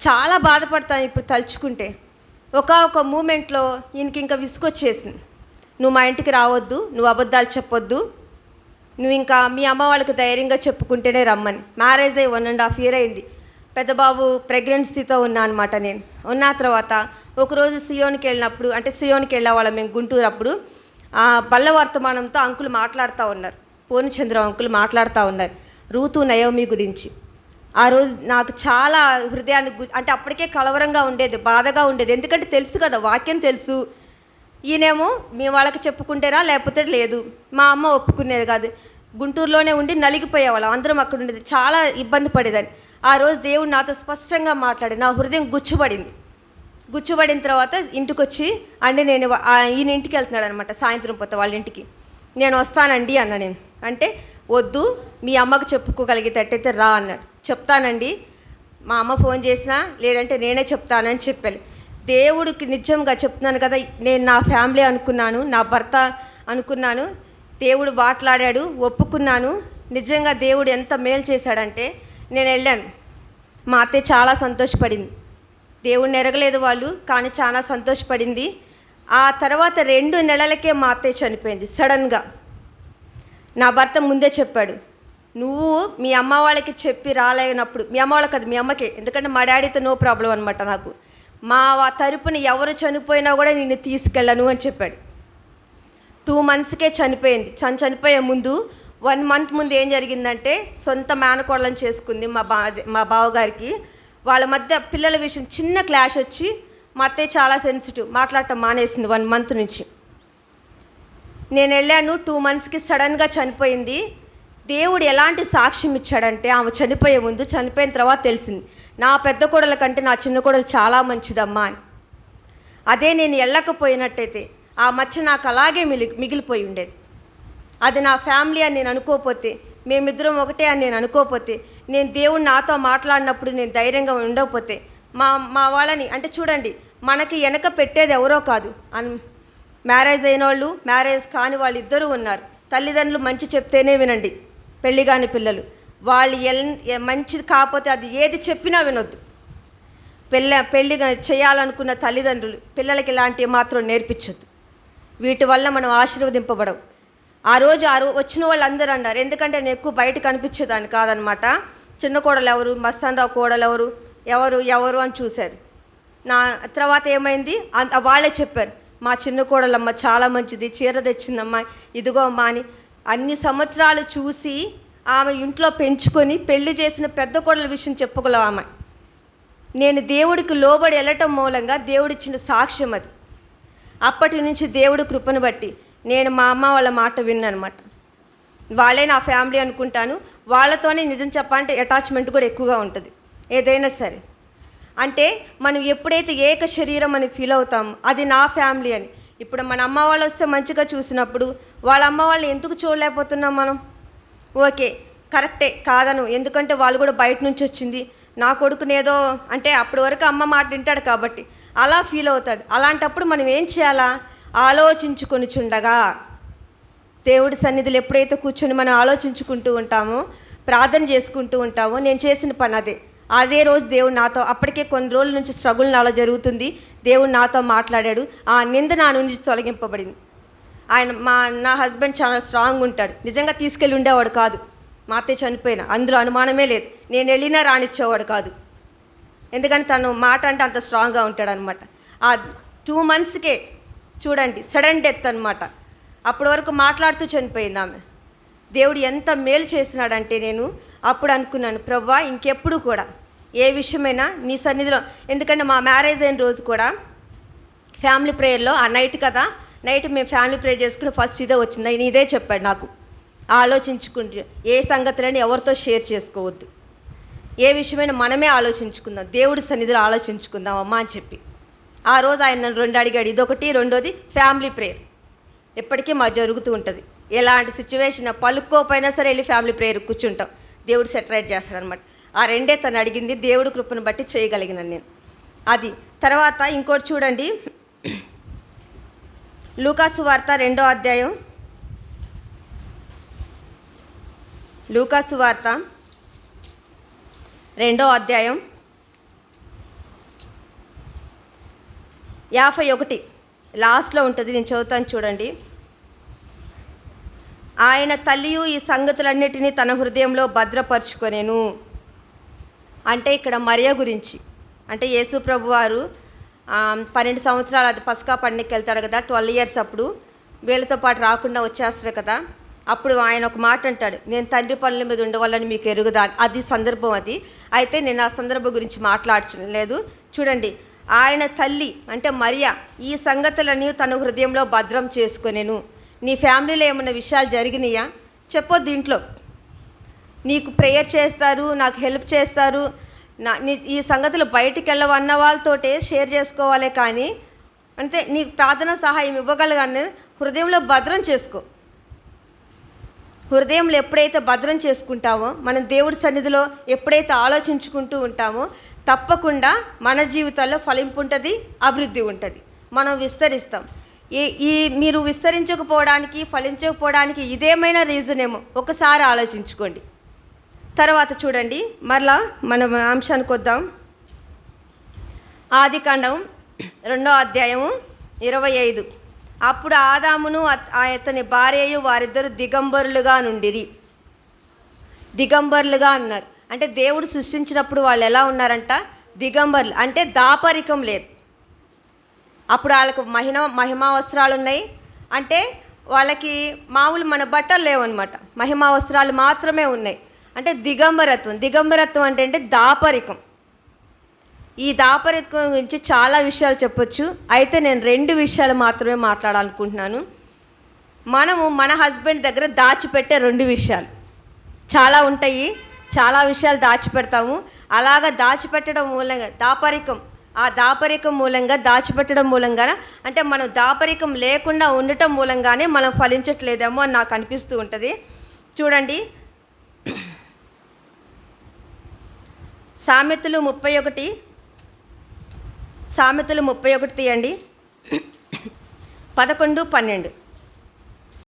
చాలా బాధపడతాను ఇప్పుడు తలుచుకుంటే. ఒక మూమెంట్లో ఈయనకి ఇంకా విసుగొచ్చేసింది. నువ్వు మా ఇంటికి రావద్దు, నువ్వు అబద్ధాలు చెప్పొద్దు, నువ్వు ఇంకా మీ అమ్మ వాళ్ళకి ధైర్యంగా చెప్పుకుంటేనే రమ్మని. మ్యారేజ్ అయ్యి 1.5 year అయింది. పెద్ద బాబు ప్రెగ్నెన్సీతో ఉన్నా అనమాట. నేను ఉన్న తర్వాత ఒకరోజు సియోన్కి వెళ్ళినప్పుడు, అంటే సియోన్కి వెళ్ళేవాళ్ళం మేము గుంటూరు. అప్పుడు బల్ల వర్తమానంతో అంకులు మాట్లాడుతూ ఉన్నారు, పూర్ణచంద్ర అంకులు మాట్లాడుతూ ఉన్నారు రూతు నయోమి గురించి. ఆ రోజు నాకు చాలా హృదయాన్ని అంటే అప్పటికే కలవరంగా ఉండేది, బాధగా ఉండేది. ఎందుకంటే తెలుసు కదా, వాక్యం తెలుసు. ఈయనేమో మీ వాళ్ళకి చెప్పుకుంటేరా లేకపోతే లేదు. మా అమ్మ ఒప్పుకునేది కాదు. గుంటూరులోనే ఉండి నలిగిపోయేవాళ్ళం, అందరం అక్కడ ఉండేది. చాలా ఇబ్బంది పడేదాన్ని. ఆ రోజు దేవుడు నాతో స్పష్టంగా మాట్లాడి నా హృదయం గుచ్చుబడిన తర్వాత ఇంటికి వచ్చి, అంటే నేను ఈయన ఇంటికి వెళ్తున్నాడు అనమాట సాయంత్రం పోతే వాళ్ళ ఇంటికి. నేను వస్తానండి అన్న. నేను అంటే వద్దు, మీ అమ్మకు చెప్పుకోగలిగేటట్టయితే రా అన్నాడు. చెప్తానండి, మా అమ్మ ఫోన్ చేసినా లేదంటే నేనే చెప్తానని చెప్పాలి. దేవుడికి నిజంగా చెప్తున్నాను కదా, నేను నా ఫ్యామిలీ అనుకున్నాను, నా భర్త అనుకున్నాను. దేవుడు మాట్లాడాడు, ఒప్పుకున్నాను. నిజంగా దేవుడు ఎంత మేలు చేశాడంటే, నేను వెళ్ళాను. మా అత్తయ్య చాలా సంతోషపడింది. దేవుడిని ఎరగలేదు వాళ్ళు, కానీ చాలా సంతోషపడింది. ఆ తర్వాత 2 నెలలకే మా అత్తయ్య చనిపోయింది సడన్గా. నా భర్త ముందే చెప్పాడు, నువ్వు మీ అమ్మ వాళ్ళకి చెప్పి రాలేనప్పుడు, మీ అమ్మ వాళ్ళకి అది మీ అమ్మకే, ఎందుకంటే మా డాడీతో నో ప్రాబ్లం అనమాట. నాకు మా తరపున ఎవరు చనిపోయినా కూడా నిన్ను తీసుకెళ్ళను అని చెప్పాడు. 2 monthsకే చనిపోయింది. చనిపోయే ముందు 1 month ముందు ఏం జరిగిందంటే, సొంత మేనకోడలను చేసుకుంది మా బావగారికి. వాళ్ళ మధ్య పిల్లల విషయం చిన్న క్లాష్ వచ్చి మా అత్తయ్య చాలా సెన్సిటివ్, మాట్లాడటం మానేసింది 1 month నుంచి. నేను వెళ్ళాను, 2 monthsకి సడన్గా చనిపోయింది. దేవుడు ఎలాంటి సాక్ష్యం ఇచ్చాడంటే, ఆమె చనిపోయే ముందు, చనిపోయిన తర్వాత తెలిసింది, నా పెద్ద కోడల కంటే నా చిన్న కోడలు చాలా మంచిదమ్మా అని. అదే నేను వెళ్ళకపోయినట్టయితే ఆ మచ్చ నాకు అలాగే మిగిలిపోయి ఉండేది. అది నా ఫ్యామిలీ అని నేను అనుకోకపోతే, మేమిద్దరం ఒకటే అని నేను అనుకోకపోతే, నేను దేవుడు నాతో మాట్లాడినప్పుడు నేను ధైర్యంగా ఉండకపోతే, మా వాళ్ళని అంటే చూడండి, మనకి వెనక పెట్టేది ఎవరో కాదు. మ్యారేజ్ అయిన వాళ్ళు, మ్యారేజ్ కాని వాళ్ళు ఇద్దరూ ఉన్నారు. తల్లిదండ్రులు మంచి చెప్తేనే వినండి. పెళ్ళి కాని పిల్లలు వాళ్ళు మంచిది కాకపోతే అది ఏది చెప్పినా వినొద్దు. పెళ్ళి చేయాలనుకున్న తల్లిదండ్రులు పిల్లలకి ఇలాంటివి మాత్రం నేర్పించొద్దు. వీటి వల్ల మనం ఆశీర్వదింపబడం. ఆ రోజు వచ్చిన వాళ్ళు అందరూ అన్నారు, ఎందుకంటే నేను ఎక్కువ బయట కనిపించేదాన్ని కాదనమాట. చిన్న కోడలు ఎవరు, మస్తానరావు కోడలు ఎవరు అని చూశారు. నా తర్వాత ఏమైంది, వాళ్ళే చెప్పారు, మా చిన్న కోడలమ్మ చాలా మంచిది, చీర తెచ్చిందమ్మా, ఇదిగో అమ్మా అని. అన్ని సంవత్సరాలు చూసి ఆమె ఇంట్లో పెంచుకొని పెళ్లి చేసిన పెద్ద కోడల విషయం చెప్పుకోలేవు ఆమె. నేను దేవుడికి లోబడి వెళ్ళటం మూలంగా దేవుడిచ్చిన సాక్ష్యం అది. అప్పటి నుంచి దేవుడి కృపను బట్టి నేను మా అమ్మ వాళ్ళ మాట విన్నానమాట. వాళ్ళే నా ఫ్యామిలీ అనుకుంటాను. వాళ్ళతోనే నిజం చెప్పాలంటే అటాచ్మెంట్ కూడా ఎక్కువగా ఉంటుంది ఏదైనా సరే. అంటే మనం ఎప్పుడైతే ఏక శరీరం అని ఫీల్ అవుతామో అది నా ఫ్యామిలీ అని. ఇప్పుడు మన అమ్మ వాళ్ళు వస్తే మంచిగా చూసినప్పుడు వాళ్ళ అమ్మ వాళ్ళని ఎందుకు చూడలేకపోతున్నాం మనం? ఓకే, కరెక్టే కాదను, ఎందుకంటే వాళ్ళు కూడా బయట నుంచి వచ్చింది. నా కొడుకునేదో అంటే అప్పటి వరకు అమ్మ మాట వింటాడు కాబట్టి అలా ఫీల్ అవుతాడు. అలాంటప్పుడు మనం ఏం చేయాలా? ఆలోచించుకొని చుండగా, దేవుడి సన్నిధిలో ఎప్పుడైతే కూర్చొని మనం ఆలోచించుకుంటూ ఉంటామో, ప్రార్థన చేసుకుంటూ ఉంటామో, నేను చేసిన పని అదే రోజు దేవుడు నాతో, అప్పటికే కొన్ని రోజుల నుంచి స్ట్రగుల్ నాలో జరుగుతుంది, దేవుడు నాతో మాట్లాడాడు. ఆ నింద నా నుంచి తొలగింపబడింది. నా హస్బెండ్ చాలా స్ట్రాంగ్ ఉంటాడు. నిజంగా తీసుకెళ్ళి ఉండేవాడు కాదు. మా అత్తయ్య చనిపోయినా అందులో అనుమానమే లేదు. నేను వెళ్ళినా రానిచ్చేవాడు కాదు, ఎందుకంటే తను మాట అంటే అంత స్ట్రాంగ్గా ఉంటాడు అనమాట. ఆ 2 monthsకే చూడండి సడన్ డెత్ అనమాట. అప్పటి వరకు మాట్లాడుతూ చనిపోయింది ఆమె. దేవుడు ఎంత మేలు చేసినాడంటే నేను అప్పుడు అనుకున్నాను, ప్రభువా ఇంకెప్పుడు కూడా ఏ విషయమైనా నీ సన్నిధిలో, ఎందుకంటే మా మ్యారేజ్ అయిన రోజు కూడా ఫ్యామిలీ ప్రేయర్లో ఆ నైట్ కదా, నైట్ మేము ఫ్యామిలీ ప్రేయర్ చేసుకుని ఫస్ట్ ఇదే వచ్చింది. ఆయన ఇదే చెప్పాడు నాకు, ఆలోచించుకుంటే ఏ సంగతులని ఎవరితో షేర్ చేసుకోవద్దు, ఏ విషయమైనా మనమే ఆలోచించుకుందాం, దేవుడి సన్నిధిలో ఆలోచించుకుందాం అమ్మా అని చెప్పి. ఆ రోజు ఆయన నన్ను 2 అడిగాడు, ఇదొకటి, రెండోది ఫ్యామిలీ ప్రేయర్ ఎప్పటికీ మా జరుగుతూ ఉంటుంది. ఎలాంటి సిచ్యువేషన్ పలుక్కోపోయినా సరే వెళ్ళి ఫ్యామిలీ ప్రేయర్ కూర్చుంటాం, దేవుడు సెటరైట్ చేస్తాడనమాట. ఆ రెండే తను అడిగింది, దేవుడి కృపను బట్టి చేయగలిగినాను నేను. అది తర్వాత ఇంకోటి చూడండి, లూకాసు వార్త 2వ అధ్యాయం, లూకాసు వార్త 2వ అధ్యాయం 51 లాస్ట్లో ఉంటుంది, నేను చదువుతాను చూడండి. ఆయన తల్లియు ఈ సంగతులన్నిటినీ తన హృదయంలో భద్రపరుచుకొనెను. అంటే ఇక్కడ మరియ గురించి, అంటే యేసు ప్రభు వారు 12 సంవత్సరాలు అది పస్కా పండుగకి వెళ్తాడు కదా, 12 ఇయర్స్ అప్పుడు వీళ్ళతో పాటు రాకుండా వచ్చేస్తాడు కదా. అప్పుడు ఆయన ఒక మాట అంటాడు, నేను తండ్రి పనుల మీద ఉండవాలని మీకు ఎరుగుదా. అది సందర్భం అది. అయితే నేను ఆ సందర్భం గురించి మాట్లాడలేదు. చూడండి, ఆయన తల్లి అంటే మరియ ఈ సంగతులని తన హృదయంలో భద్రం చేసుకొనెను. నీ ఫ్యామిలీలో ఏమన్నా విషయాలు జరిగినాయా చెప్పొద్దు ఇంట్లో. నీకు ప్రేయర్ చేస్తారు, నాకు హెల్ప్ చేస్తారు, ఈ సంగతులు బయటికి వెళ్ళవన్న వాళ్ళతోటే షేర్ చేసుకోవాలి. కానీ అంతే, నీకు ప్రార్థన సహాయం ఇవ్వగలగానే హృదయంలో భద్రం చేసుకో. హృదయంలో ఎప్పుడైతే భద్రం చేసుకుంటామో, మనం దేవుడి సన్నిధిలో ఎప్పుడైతే ఆలోచించుకుంటూ ఉంటామో, తప్పకుండా మన జీవితాల్లో ఫలింపు ఉంటుంది, అభివృద్ధి ఉంటుంది, మనం విస్తరిస్తాం. మీరు విస్తరించకపోవడానికి, ఫలించకపోవడానికి ఇదేమైనా రీజన్ ఏమో ఒకసారి ఆలోచించుకోండి. తర్వాత చూడండి, మరలా మనం అంశానికి వద్దాం. ఆదికాండం 2వ అధ్యాయము 25. అప్పుడు ఆదామును అతని భార్యయు వారిద్దరు దిగంబరులుగా నుండిరి. దిగంబరులుగా ఉన్నారు అంటే దేవుడు సృష్టించినప్పుడు వాళ్ళు ఎలా ఉన్నారంట, దిగంబరులు అంటే దాపరికం లేదు. అప్పుడు వాళ్ళకు మహిమా వస్త్రాలు ఉన్నాయి, అంటే వాళ్ళకి మామూలు మన బట్టలు లేవన్నమాట, మహిమా వస్త్రాలు మాత్రమే ఉన్నాయి. అంటే దిగంబరత్వం అంటే దాపరికం. ఈ దాపరికం గురించి చాలా విషయాలు చెప్పొచ్చు, అయితే నేను 2 విషయాలు మాత్రమే మాట్లాడాలనుకుంటున్నాను. మనము మన హస్బెండ్ దగ్గర దాచిపెట్టే 2 విషయాలు చాలా ఉంటాయి, చాలా విషయాలు దాచిపెడతాము. అలాగా దాచిపెట్టడం మూలంగా దాపరికం మూలంగా దాచిపెట్టడం మూలంగా, అంటే మనం దాపరికం లేకుండా ఉండటం మూలంగానే మనం ఫలించట్లేదేమో అని నాకు అనిపిస్తూ ఉంటుంది. చూడండి, సామెతలు 31 తీయండి, 11, 12.